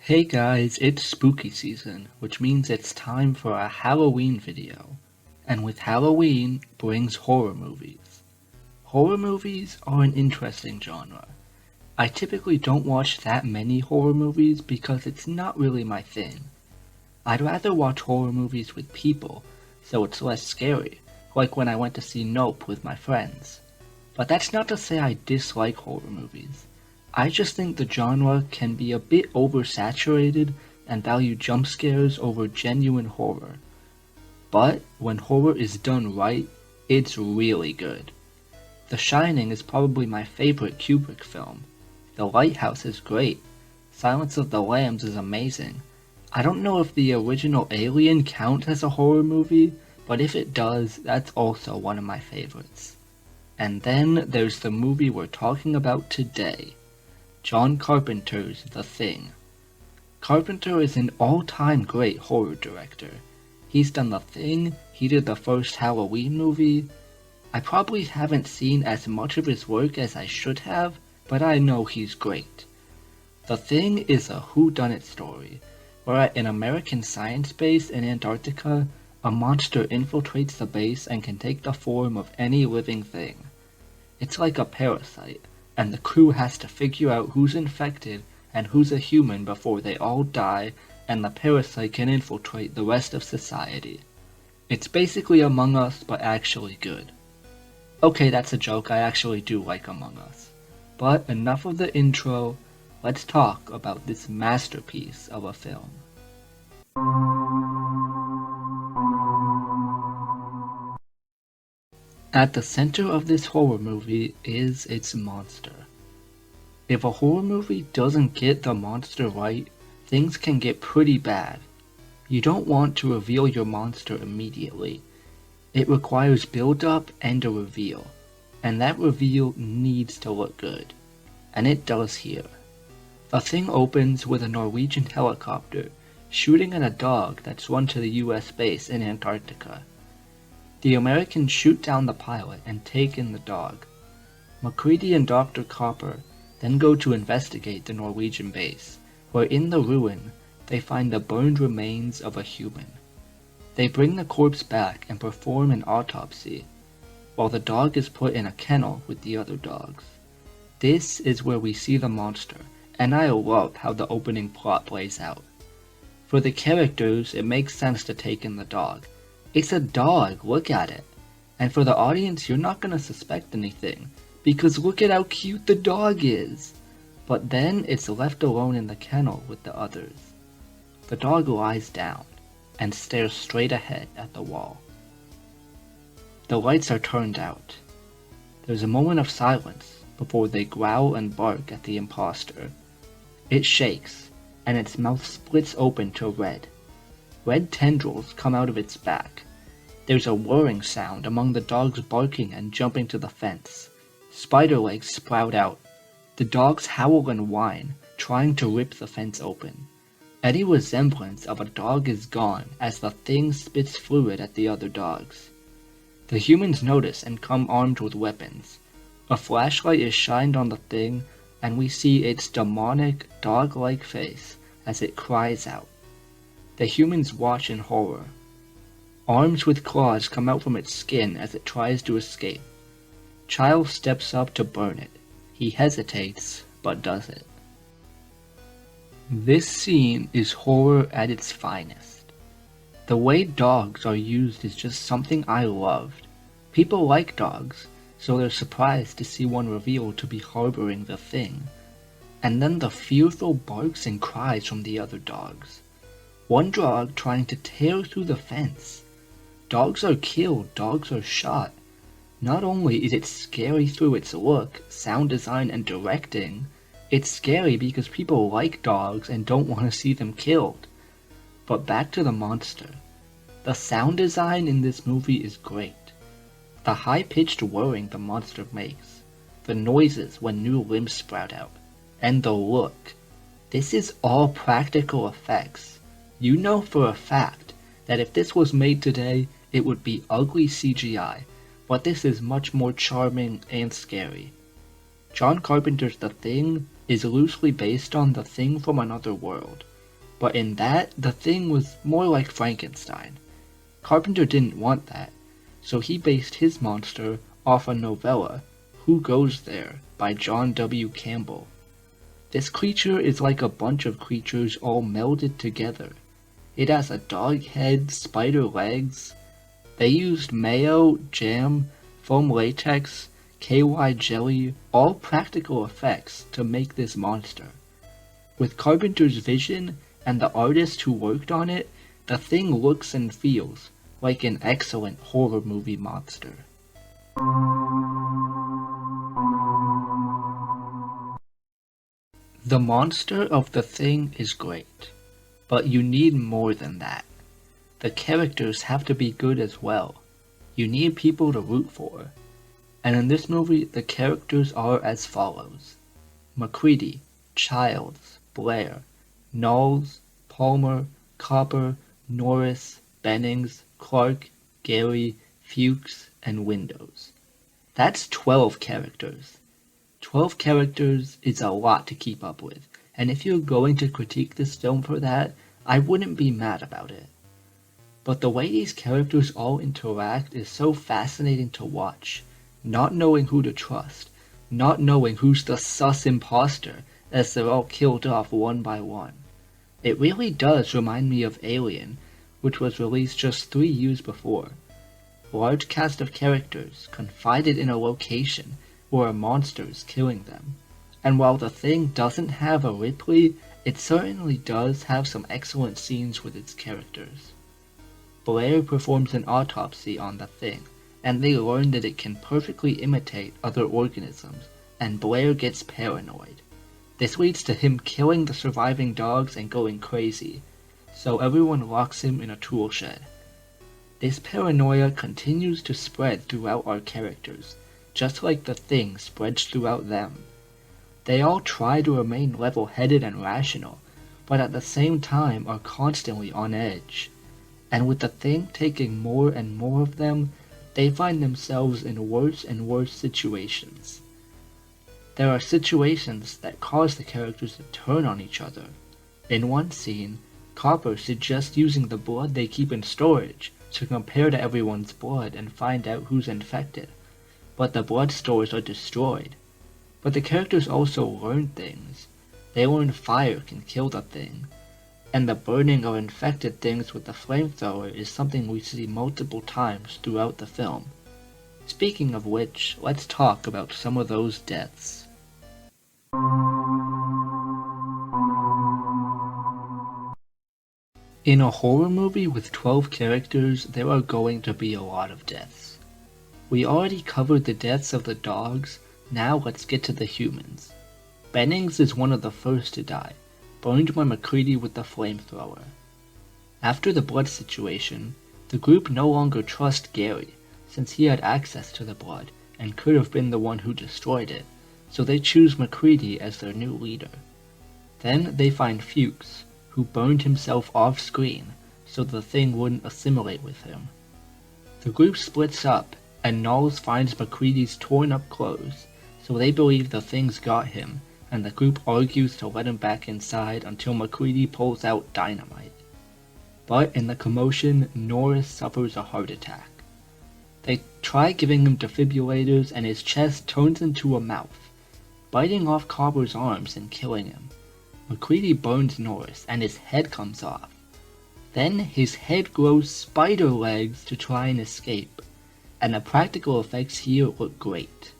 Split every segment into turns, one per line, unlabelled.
Hey guys, it's spooky season, which means it's time for a Halloween video. And with Halloween brings horror movies. Horror movies are an interesting genre. I typically don't watch that many horror movies because it's not really my thing. I'd rather watch horror movies with people, so it's less scary, like when I went to see Nope with my friends. But that's not to say I dislike horror movies. I just think the genre can be a bit oversaturated and value jump scares over genuine horror. But when horror is done right, it's really good. The Shining is probably my favorite Kubrick film. The Lighthouse is great. Silence of the Lambs is amazing. I don't know if the original Alien counts as a horror movie, but if it does, that's also one of my favorites. And then there's the movie we're talking about today. John Carpenter's The Thing. Carpenter is an all-time great horror director. He's done The Thing, he did the first Halloween movie. I probably haven't seen as much of his work as I should have, but I know he's great. The Thing is a whodunit story, where at an American science base in Antarctica, a monster infiltrates the base and can take the form of any living thing. It's like a parasite, and the crew has to figure out who's infected and who's a human before they all die and the parasite can infiltrate the rest of society. It's basically Among Us, but actually good. Okay, that's a joke, I actually do like Among Us. But enough of the intro, let's talk about this masterpiece of a film. At the center of this horror movie is its monster. If a horror movie doesn't get the monster right, things can get pretty bad. You don't want to reveal your monster immediately. It requires build-up and a reveal, and that reveal needs to look good. And it does here. The Thing opens with a Norwegian helicopter shooting at a dog that's run to the US base in Antarctica. The Americans shoot down the pilot and take in the dog. MacReady and Dr. Copper then go to investigate the Norwegian base, where in the ruin they find the burned remains of a human. They bring the corpse back and perform an autopsy, while the dog is put in a kennel with the other dogs. This is where we see the monster, and I love how the opening plot plays out. For the characters, it makes sense to take in the dog. It's a dog, look at it. And for the audience, you're not gonna suspect anything, because look at how cute the dog is. But then it's left alone in the kennel with the others. The dog lies down and stares straight ahead at the wall. The lights are turned out. There's a moment of silence before they growl and bark at the imposter. It shakes, and its mouth splits open to red. Red tendrils come out of its back. There's a whirring sound among the dogs barking and jumping to the fence. Spider legs sprout out. The dogs howl and whine, trying to rip the fence open. Any resemblance of a dog is gone as the Thing spits fluid at the other dogs. The humans notice and come armed with weapons. A flashlight is shined on the Thing, and we see its demonic, dog-like face as it cries out. The humans watch in horror. Arms with claws come out from its skin as it tries to escape. Child steps up to burn it. He hesitates, but does it. This scene is horror at its finest. The way dogs are used is just something I loved. People like dogs, so they're surprised to see one revealed to be harboring the Thing. And then the fearful barks and cries from the other dogs. One dog trying to tear through the fence. Dogs are killed, dogs are shot. Not only is it scary through its look, sound design, and directing, it's scary because people like dogs and don't want to see them killed. But back to the monster. The sound design in this movie is great. The high-pitched whirring the monster makes, the noises when new limbs sprout out, and the look. This is all practical effects. You know for a fact that if this was made today, it would be ugly CGI, but this is much more charming and scary. John Carpenter's The Thing is loosely based on The Thing from Another World, But in that, the thing was more like Frankenstein. Carpenter didn't want that, so he based his monster off a novella, Who Goes There, by John W. Campbell. This creature is like a bunch of creatures all melded together. It has a dog head, spider legs. They used mayo, jam, foam latex, KY jelly, all practical effects to make this monster. With Carpenter's vision and the artist who worked on it, the thing looks and feels like an excellent horror movie monster. The monster of the thing is great, but you need more than that. The characters have to be good as well. You need people to root for. And in this movie, the characters are as follows: MacReady, Childs, Blair, Knowles, Palmer, Copper, Norris, Bennings, Clark, Gary, Fuchs, and Windows. That's 12 characters. 12 characters is a lot to keep up with, and if you're going to critique this film for that, I wouldn't be mad about it. But the way these characters all interact is so fascinating to watch, not knowing who to trust, not knowing who's the sus imposter as they're all killed off one by one. It really does remind me of Alien, which was released just 3 years before. Large cast of characters confided in a location where a monster is killing them. And while the thing doesn't have a Ripley, it certainly does have some excellent scenes with its characters. Blair performs an autopsy on the thing, and they learn that it can perfectly imitate other organisms, and Blair gets paranoid. This leads to him killing the surviving dogs and going crazy, so everyone locks him in a tool shed. This paranoia continues to spread throughout our characters, just like the thing spreads throughout them. They all try to remain level-headed and rational, but at the same time are constantly on edge. And with the thing taking more and more of them, they find themselves in worse and worse situations. There are situations that cause the characters to turn on each other. In one scene, Copper suggests using the blood they keep in storage to compare to everyone's blood and find out who's infected, but the blood stores are destroyed. But the characters also learn things. They learn fire can kill the thing, and the burning of infected things with the flamethrower is something we see multiple times throughout the film. Speaking of which, let's talk about some of those deaths. In a horror movie with 12 characters, there are going to be a lot of deaths. We already covered the deaths of the dogs, now let's get to the humans. Bennings is one of the first to die, burned by MacReady with the flamethrower. After the blood situation, the group no longer trusts Gary, since he had access to the blood and could have been the one who destroyed it, so they choose MacReady as their new leader. Then they find Fuchs, who burned himself off screen so the thing wouldn't assimilate with him. The group splits up, and Knowles finds MacReady's torn up clothes, so they believe the thing's got him, and the group argues to let him back inside until MacReady pulls out dynamite. But in the commotion, Norris suffers a heart attack. They try giving him defibrillators and his chest turns into a mouth, biting off Copper's arms and killing him. MacReady burns Norris and his head comes off. Then his head grows spider legs to try and escape, and the practical effects here look great.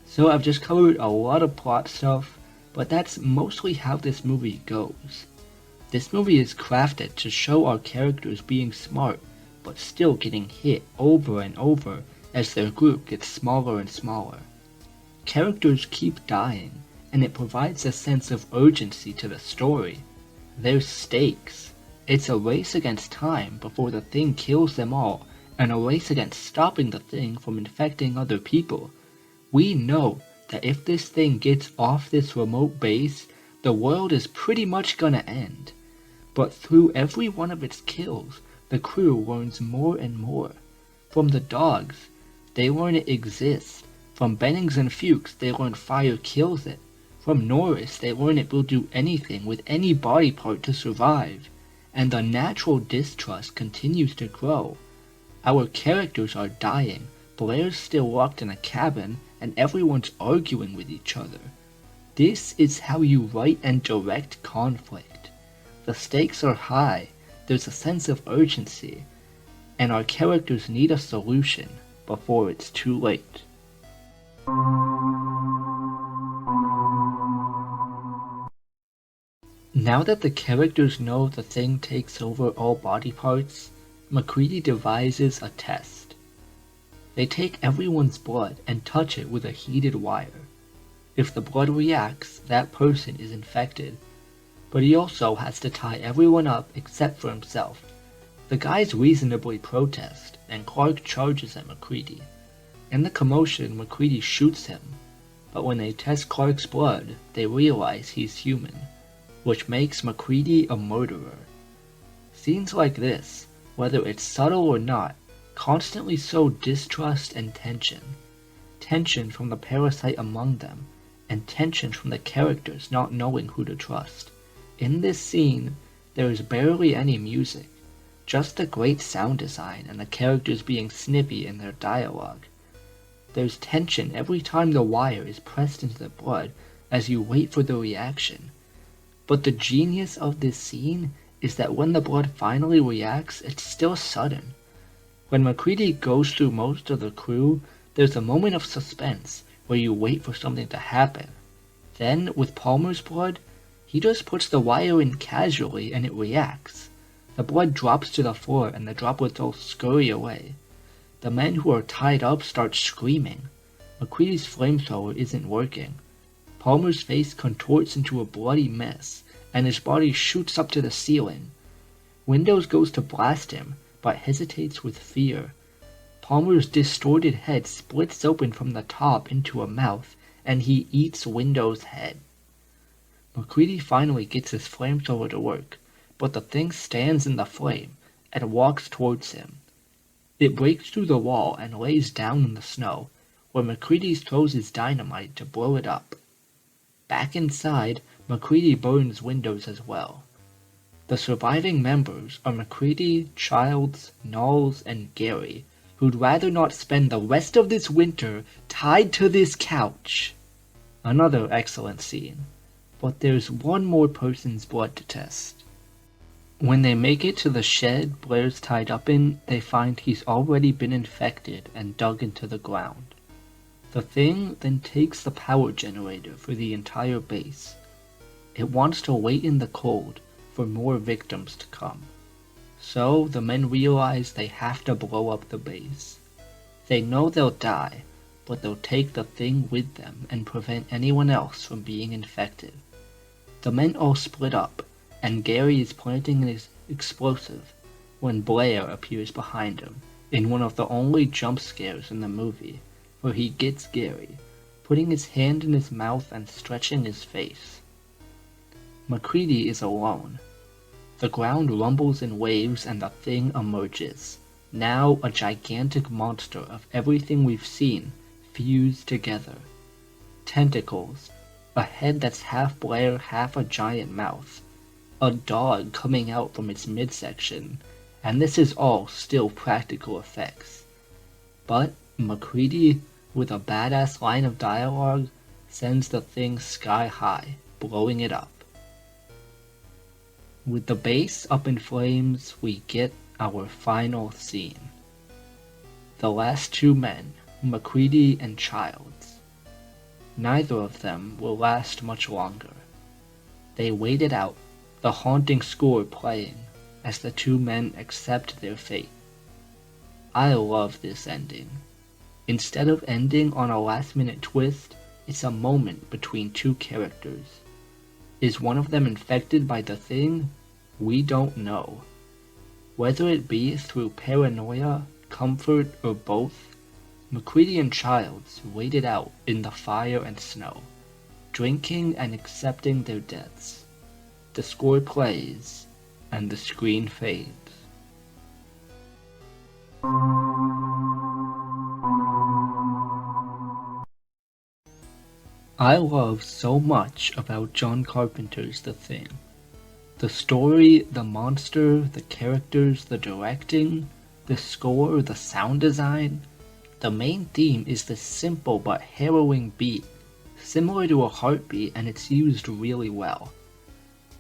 So I've just covered a lot of plot stuff, but that's mostly how this movie goes. This movie is crafted to show our characters being smart, but still getting hit over and over as their group gets smaller and smaller. Characters keep dying, and it provides a sense of urgency to the story. There's stakes. It's a race against time before the thing kills them all, and a race against stopping the thing from infecting other people. We know that if this thing gets off this remote base, the world is pretty much gonna end. But through every one of its kills, the crew learns more and more. From the dogs, they learn it exists. From Bennings and Fuchs, they learn fire kills it. From Norris, they learn it will do anything with any body part to survive, and the natural distrust continues to grow. Our characters are dying, Blair's still locked in a cabin, and everyone's arguing with each other. This is how you write and direct conflict. The stakes are high, there's a sense of urgency, and our characters need a solution before it's too late. Now that the characters know the thing takes over all body parts, MacReady devises a test. They take everyone's blood and touch it with a heated wire. If the blood reacts, that person is infected. But he also has to tie everyone up except for himself. The guys reasonably protest, and Clark charges at MacReady. In the commotion, MacReady shoots him, but when they test Clark's blood, they realize he's human, which makes MacReady a murderer. Scenes like this, whether it's subtle or not, constantly sow distrust and tension. Tension from the parasite among them, and tension from the characters not knowing who to trust. In this scene, there is barely any music, just a great sound design and the characters being snippy in their dialogue. There's tension every time the wire is pressed into the blood as you wait for the reaction. But the genius of this scene is that when the blood finally reacts, it's still sudden. When MacReady goes through most of the crew, there's a moment of suspense where you wait for something to happen. Then, with Palmer's blood, he just puts the wire in casually and it reacts. The blood drops to the floor and the droplets all scurry away. The men who are tied up start screaming. MacReady's flamethrower isn't working. Palmer's face contorts into a bloody mess, and his body shoots up to the ceiling. Windows goes to blast him, but hesitates with fear. Palmer's distorted head splits open from the top into a mouth, and he eats Windows' head. MacReady finally gets his flamethrower to work, but the thing stands in the flame and walks towards him. It breaks through the wall and lays down in the snow, where MacReady throws his dynamite to blow it up. Back inside, MacReady burns Windows as well. The surviving members are MacReady, Childs, Knowles, and Gary, who'd rather not spend the rest of this winter tied to this couch. Another excellent scene, but there's one more person's blood to test. When they make it to the shed Blair's tied up in, they find he's already been infected and dug into the ground. The thing then takes the power generator for the entire base. It wants to wait in the cold for more victims to come. So the men realize they have to blow up the base. They know they'll die, but they'll take the thing with them and prevent anyone else from being infected. The men all split up, and Gary is planting an explosive when Blair appears behind him in one of the only jump scares in the movie, where he gets Gary, putting his hand in his mouth and stretching his face. MacReady is alone. The ground rumbles in waves and the thing emerges, now a gigantic monster of everything we've seen fused together. Tentacles, a head that's half Blair, half a giant mouth, a dog coming out from its midsection, and this is all still practical effects. But MacReady, with a badass line of dialogue, sends the thing sky high, blowing it up. With the base up in flames, we get our final scene. The last two men, MacReady and Childs. Neither of them will last much longer. They wait it out, the haunting score playing, as the two men accept their fate. I love this ending. Instead of ending on a last-minute twist, it's a moment between two characters. Is one of them infected by the thing? We don't know. Whether it be through paranoia, comfort, or both, MacReady and Childs waited out in the fire and snow, drinking and accepting their deaths. The score plays, and the screen fades. I love so much about John Carpenter's The Thing. The story, the monster, the characters, the directing, the score, the sound design. The main theme is this simple but harrowing beat, similar to a heartbeat, and it's used really well.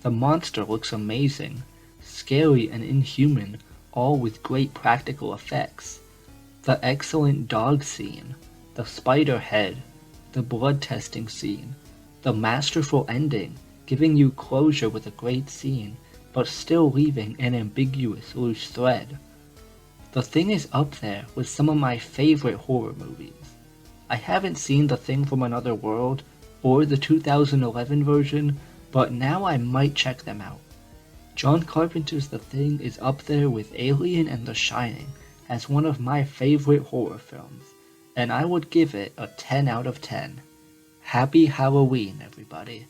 The monster looks amazing, scary and inhuman, all with great practical effects. The excellent dog scene, the spider head, the blood testing scene, the masterful ending, giving you closure with a great scene, but still leaving an ambiguous loose thread. The Thing is up there with some of my favorite horror movies. I haven't seen The Thing from Another World or the 2011 version, but now I might check them out. John Carpenter's The Thing is up there with Alien and The Shining as one of my favorite horror films, and I would give it a 10 out of 10. Happy Halloween, everybody.